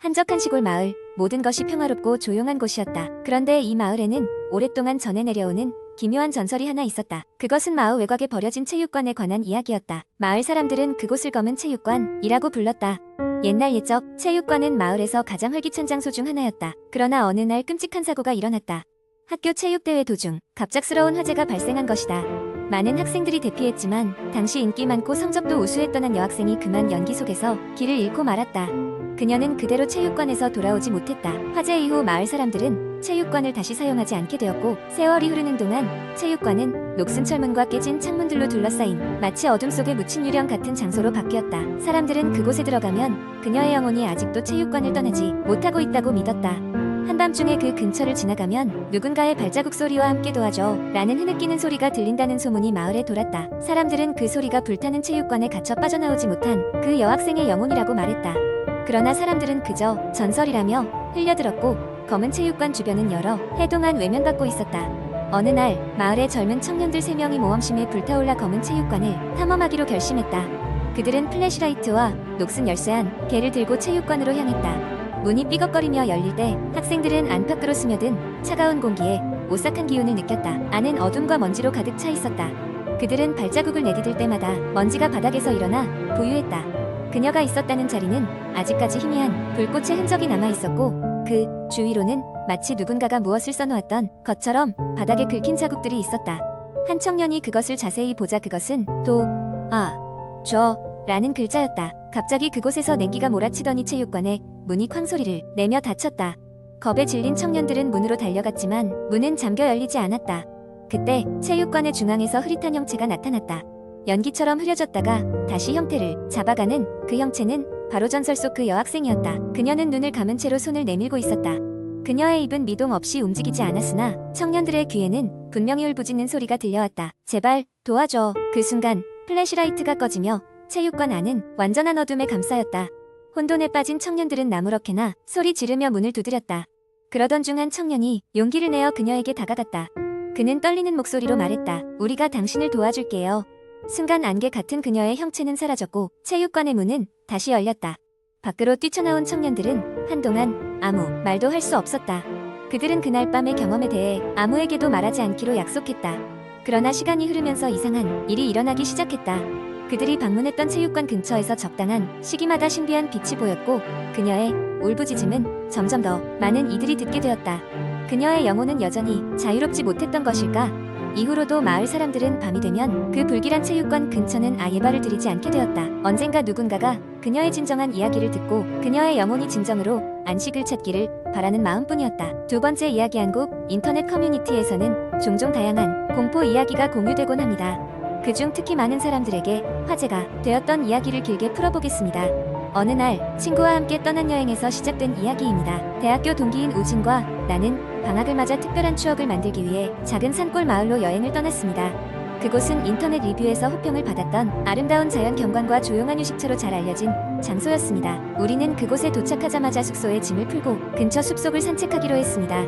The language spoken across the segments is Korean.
한적한 시골 마을, 모든 것이 평화롭고 조용한 곳이었다. 그런데 이 마을에는 오랫동안 전해 내려오는 기묘한 전설이 하나 있었다. 그것은 마을 외곽에 버려진 체육관에 관한 이야기였다. 마을 사람들은 그곳을 검은 체육관이라고 불렀다. 옛날 옛적 체육관은 마을에서 가장 활기찬 장소 중 하나였다. 그러나 어느 날 끔찍한 사고가 일어났다. 학교 체육대회 도중 갑작스러운 화재가 발생한 것이다. 많은 학생들이 대피했지만 당시 인기 많고 성적도 우수했던 한 여학생이 그만 연기 속에서 길을 잃고 말았다. 그녀는 그대로 체육관에서 돌아오지 못했다. 화재 이후 마을 사람들은 체육관을 다시 사용하지 않게 되었고, 세월이 흐르는 동안 체육관은 녹슨 철문과 깨진 창문들로 둘러싸인 마치 어둠 속에 묻힌 유령 같은 장소로 바뀌었다. 사람들은 그곳에 들어가면 그녀의 영혼이 아직도 체육관을 떠나지 못하고 있다고 믿었다. 한밤중에 그 근처를 지나가면 누군가의 발자국 소리와 함께 도와줘 라는 흐느끼는 소리가 들린다는 소문이 마을에 돌았다. 사람들은 그 소리가 불타는 체육관에 갇혀 빠져나오지 못한 그 여학생의 영혼이라고 말했다. 그러나 사람들은 그저 전설이라며 흘려들었고, 검은 체육관 주변은 여러 해 동안 외면받고 있었다. 어느 날 마을의 젊은 청년들 3명이 모험심에 불타올라 검은 체육관을 탐험하기로 결심했다. 그들은 플래시라이트와 녹슨 열쇠한 개를 들고 체육관으로 향했다. 문이 삐걱거리며 열릴 때 학생들은 안팎으로 스며든 차가운 공기에 오싹한 기운을 느꼈다. 안은 어둠과 먼지로 가득 차 있었다. 그들은 발자국을 내디딜 때마다 먼지가 바닥에서 일어나 보유했다. 그녀가 있었다는 자리는 아직까지 희미한 불꽃의 흔적이 남아있었고, 그 주위로는 마치 누군가가 무엇을 써놓았던 것처럼 바닥에 긁힌 자국들이 있었다. 한 청년이 그것을 자세히 보자 그것은 라는 글자였다. 갑자기 그곳에서 냉기가 몰아치더니 체육관에 문이 쾅 소리를 내며 닫혔다. 겁에 질린 청년들은 문으로 달려갔지만 문은 잠겨 열리지 않았다. 그때 체육관의 중앙에서 흐릿한 형체가 나타났다. 연기처럼 흐려졌다가 다시 형태를 잡아가는 그 형체는 바로 전설 속 그 여학생이었다. 그녀는 눈을 감은 채로 손을 내밀고 있었다. 그녀의 입은 미동 없이 움직이지 않았으나 청년들의 귀에는 분명히 울부짖는 소리가 들려왔다. 제발 도와줘. 그 순간 플래시라이트가 꺼지며 체육관 안은 완전한 어둠에 감싸였다. 혼돈에 빠진 청년들은 나무렇게나 소리 지르며 문을 두드렸다. 그러던 중 한 청년이 용기를 내어 그녀에게 다가갔다. 그는 떨리는 목소리로 말했다. 우리가 당신을 도와줄게요. 순간 안개 같은 그녀의 형체는 사라졌고 체육관의 문은 다시 열렸다. 밖으로 뛰쳐나온 청년들은 한동안 아무 말도 할 수 없었다. 그들은 그날 밤의 경험에 대해 아무에게도 말하지 않기로 약속했다. 그러나 시간이 흐르면서 이상한 일이 일어나기 시작했다. 그들이 방문했던 체육관 근처에서 적당한 시기마다 신비한 빛이 보였고, 그녀의 울부짖음은 점점 더 많은 이들이 듣게 되었다. 그녀의 영혼은 여전히 자유롭지 못했던 것일까? 이후로도 마을 사람들은 밤이 되면 그 불길한 체육관 근처는 아예 발을 들이지 않게 되었다. 언젠가 누군가가 그녀의 진정한 이야기를 듣고 그녀의 영혼이 진정으로 안식을 찾기를 바라는 마음뿐이었다. 두 번째 이야기 한국 인터넷 커뮤니티에서는 종종 다양한 공포 이야기가 공유되곤 합니다. 그중 특히 많은 사람들에게 화제가 되었던 이야기를 길게 풀어보겠습니다. 어느 날 친구와 함께 떠난 여행에서 시작된 이야기입니다. 대학교 동기인 우진과 나는 방학을 맞아 특별한 추억을 만들기 위해 작은 산골 마을로 여행을 떠났습니다. 그곳은 인터넷 리뷰에서 호평을 받았던 아름다운 자연 경관과 조용한 휴식처로 잘 알려진 장소였습니다. 우리는 그곳에 도착하자마자 숙소에 짐을 풀고 근처 숲속을 산책하기로 했습니다.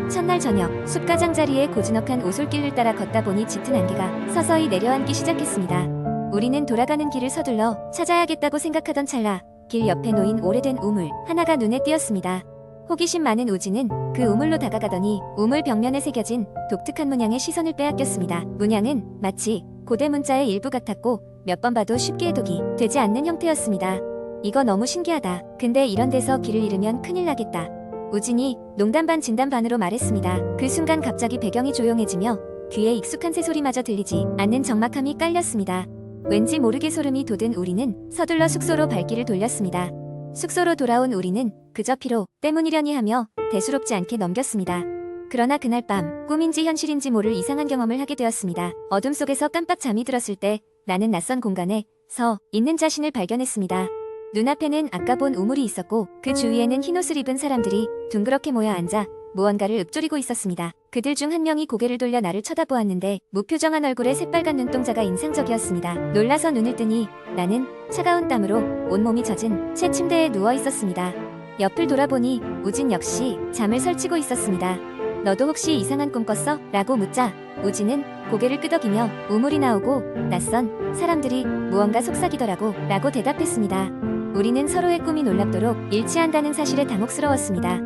첫날 저녁, 숲가장자리에 고즈넉한 오솔길을 따라 걷다 보니 짙은 안개가 서서히 내려앉기 시작했습니다. 우리는 돌아가는 길을 서둘러 찾아야겠다고 생각하던 찰나 길 옆에 놓인 오래된 우물 하나가 눈에 띄었습니다. 호기심 많은 우진은 그 우물로 다가가더니 우물 벽면에 새겨진 독특한 문양에 시선을 빼앗겼습니다. 문양은 마치 고대 문자의 일부 같았고 몇 번 봐도 쉽게 해독이 되지 않는 형태였습니다. 이거 너무 신기하다. 근데 이런 데서 길을 잃으면 큰일 나겠다. 우진이 농담 반 진담 반으로 말했습니다. 그 순간 갑자기 배경이 조용해지며 귀에 익숙한 새소리마저 들리지 않는 적막함이 깔렸습니다. 왠지 모르게 소름이 돋은 우리는 서둘러 숙소로 발길을 돌렸습니다. 숙소로 돌아온 우리는 그저 피로 때문이려니 하며 대수롭지 않게 넘겼습니다. 그러나 그날 밤 꿈인지 현실인지 모를 이상한 경험을 하게 되었습니다. 어둠 속에서 깜빡 잠이 들었을 때 나는 낯선 공간에 서 있는 자신을 발견했습니다. 눈앞에는 아까 본 우물이 있었고 그 주위에는 흰옷을 입은 사람들이 둥그렇게 모여 앉아 무언가를 읊조리고 있었습니다. 그들 중 한 명이 고개를 돌려 나를 쳐다보았는데 무표정한 얼굴에 새빨간 눈동자가 인상적이었습니다. 놀라서 눈을 뜨니 나는 차가운 땀으로 온몸이 젖은 채 침대에 누워 있었습니다. 옆을 돌아보니 우진 역시 잠을 설치고 있었습니다. 너도 혹시 이상한 꿈 꿨어? 라고 묻자 우진은 고개를 끄덕이며 우물이 나오고 낯선 사람들이 무언가 속삭이더라고 라고 대답했습니다. 우리는 서로의 꿈이 놀랍도록 일치한다는 사실에 당혹스러웠습니다.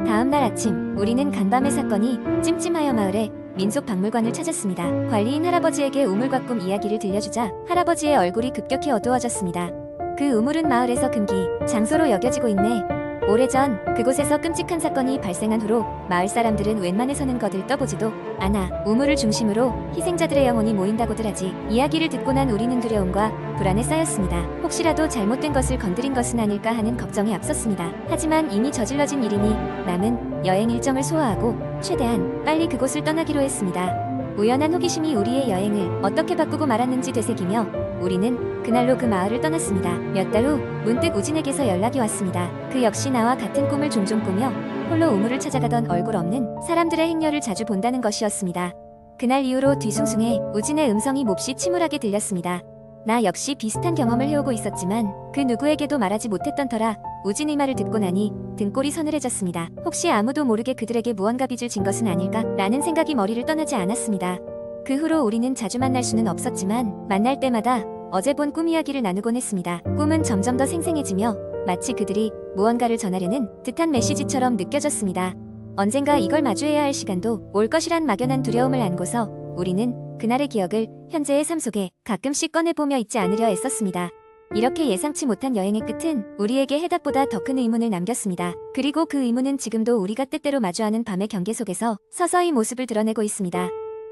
다음 날 아침, 우리는 간밤의 사건이 찜찜하여 마을에 민속박물관을 찾았습니다. 관리인 할아버지에게 우물과 꿈 이야기를 들려주자 할아버지의 얼굴이 급격히 어두워졌습니다. 그 우물은 마을에서 금기 장소로 여겨지고 있네. 오래전 그곳에서 끔찍한 사건이 발생한 후로 마을 사람들은 웬만해서는 거들떠보지도 않아 우물을 중심으로 희생자들의 영혼이 모인다고들 하지. 이야기를 듣고 난 우리는 두려움과 불안에 쌓였습니다. 혹시라도 잘못된 것을 건드린 것은 아닐까 하는 걱정이 앞섰습니다. 하지만 이미 저질러진 일이니 남은 여행 일정을 소화하고 최대한 빨리 그곳을 떠나기로 했습니다. 우연한 호기심이 우리의 여행을 어떻게 바꾸고 말았는지 되새기며 우리는 그날로 그 마을을 떠났습니다. 몇 달 후 문득 우진에게서 연락이 왔습니다. 그 역시 나와 같은 꿈을 종종 꾸며 홀로 우물을 찾아가던 얼굴 없는 사람들의 행렬을 자주 본다는 것이었습니다. 그날 이후로 뒤숭숭해 우진의 음성이 몹시 침울하게 들렸습니다. 나 역시 비슷한 경험을 해오고 있었지만 그 누구에게도 말하지 못했던 터라 우진의 말을 듣고 나니 등골이 서늘해졌습니다. 혹시 아무도 모르게 그들에게 무언가 빚을 진 것은 아닐까? 라는 생각이 머리를 떠나지 않았습니다. 그 후로 우리는 자주 만날 수는 없었지만 만날 때마다 어제 본 꿈 이야기를 나누곤 했습니다. 꿈은 점점 더 생생해지며 마치 그들이 무언가를 전하려는 듯한 메시지처럼 느껴졌습니다. 언젠가 이걸 마주해야 할 시간도 올 것이란 막연한 두려움을 안고서 우리는 그날의 기억을 현재의 삶 속에 가끔씩 꺼내보며 잊지 않으려 애썼습니다. 이렇게 예상치 못한 여행의 끝은 우리에게 해답보다 더 큰 의문을 남겼습니다. 그리고 그 의문은 지금도 우리가 때때로 마주하는 밤의 경계 속에서 서서히 모습을 드러내고 있습니다.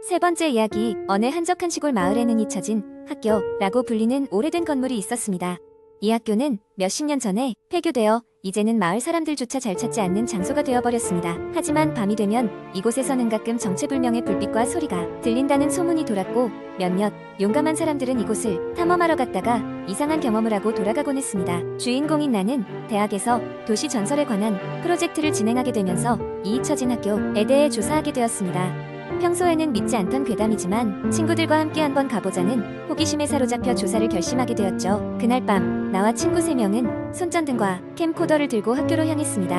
세 번째 이야기, 어느 한적한 시골 마을에는 잊혀진 학교라고 불리는 오래된 건물이 있었습니다. 이 학교는 몇십 년 전에 폐교되어 이제는 마을 사람들조차 잘 찾지 않는 장소가 되어버렸습니다. 하지만 밤이 되면 이곳에서는 가끔 정체불명의 불빛과 소리가 들린다는 소문이 돌았고 몇몇 용감한 사람들은 이곳을 탐험하러 갔다가 이상한 경험을 하고 돌아가곤 했습니다. 주인공인 나는 대학에서 도시 전설에 관한 프로젝트를 진행하게 되면서 이 잊혀진 학교에 대해 조사하게 되었습니다. 평소에는 믿지 않던 괴담이지만 친구들과 함께 한번 가보자는 호기심에 사로잡혀 조사를 결심하게 되었죠. 그날 밤 나와 친구 3명은 손전등과 캠코더를 들고 학교로 향했습니다.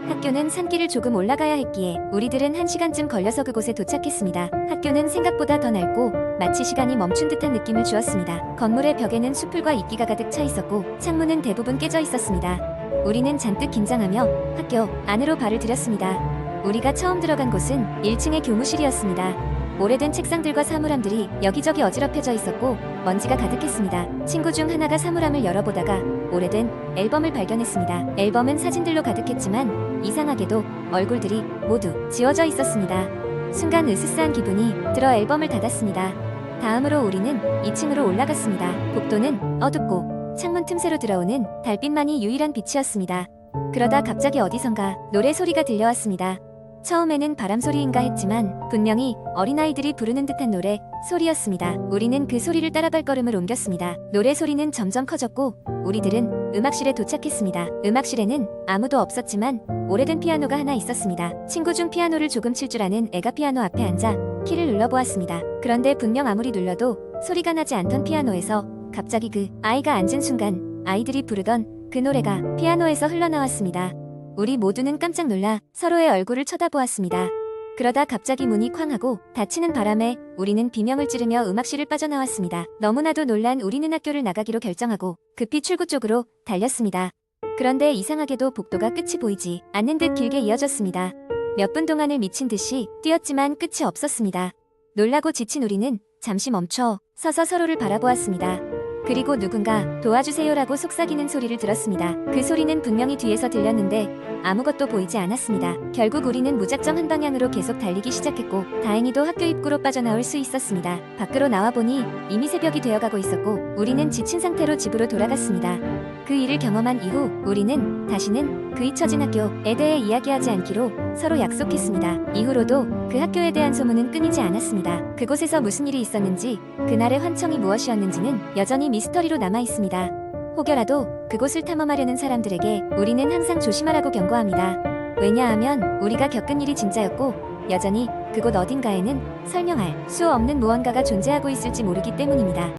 학교는 산길을 조금 올라가야 했기에 우리들은 1시간쯤 걸려서 그곳에 도착했습니다. 학교는 생각보다 더 넓고 마치 시간이 멈춘 듯한 느낌을 주었습니다. 건물의 벽에는 수풀과 이끼가 가득 차 있었고 창문은 대부분 깨져 있었습니다. 우리는 잔뜩 긴장하며 학교 안으로 발을 들였습니다. 우리가 처음 들어간 곳은 1층의 교무실이었습니다. 오래된 책상들과 사물함들이 여기저기 어지럽혀져 있었고 먼지가 가득했습니다. 친구 중 하나가 사물함을 열어보다가 오래된 앨범을 발견했습니다. 앨범은 사진들로 가득했지만 이상하게도 얼굴들이 모두 지워져 있었습니다. 순간 으스스한 기분이 들어 앨범을 닫았습니다. 다음으로 우리는 2층으로 올라갔습니다. 복도는 어둡고 창문 틈새로 들어오는 달빛만이 유일한 빛이었습니다. 그러다 갑자기 어디선가 노래 소리가 들려왔습니다. 처음에는 바람소리인가 했지만 분명히 어린아이들이 부르는 듯한 노래 소리였습니다. 우리는 그 소리를 따라 발걸음을 옮겼습니다. 노래 소리는 점점 커졌고 우리들은 음악실에 도착했습니다. 음악실에는 아무도 없었지만 오래된 피아노가 하나 있었습니다. 친구 중 피아노를 조금 칠 줄 아는 애가 피아노 앞에 앉아 키를 눌러보았습니다. 그런데 분명 아무리 눌러도 소리가 나지 않던 피아노에서 갑자기 그 아이가 앉은 순간 아이들이 부르던 그 노래가 피아노에서 흘러나왔습니다. 우리 모두는 깜짝 놀라 서로의 얼굴을 쳐다보았습니다. 그러다 갑자기 문이 쾅 하고 닫히는 바람에 우리는 비명을 지르며 음악실을 빠져나왔습니다. 너무나도 놀란 우리는 학교를 나가기로 결정하고 급히 출구 쪽으로 달렸습니다. 그런데 이상하게도 복도가 끝이 보이지 않는 듯 길게 이어졌습니다. 몇 분 동안을 미친 듯이 뛰었지만 끝이 없었습니다. 놀라고 지친 우리는 잠시 멈춰 서서 서로를 바라보았습니다. 그리고 누군가 도와주세요라고 속삭이는 소리를 들었습니다. 그 소리는 분명히 뒤에서 들렸는데 아무것도 보이지 않았습니다. 결국 우리는 무작정 한 방향으로 계속 달리기 시작했고 다행히도 학교 입구로 빠져나올 수 있었습니다. 밖으로 나와보니 이미 새벽이 되어가고 있었고 우리는 지친 상태로 집으로 돌아갔습니다. 그 일을 경험한 이후 우리는 다시는 그 잊혀진 학교에 대해 이야기하지 않기로 서로 약속했습니다. 이후로도 그 학교에 대한 소문은 끊이지 않았습니다. 그곳에서 무슨 일이 있었는지 그날의 환청이 무엇이었는지는 여전히 미스터리로 남아있습니다. 혹여라도 그곳을 탐험하려는 사람들에게 우리는 항상 조심하라고 경고합니다. 왜냐하면 우리가 겪은 일이 진짜였고 여전히 그곳 어딘가에는 설명할 수 없는 무언가가 존재하고 있을지 모르기 때문입니다.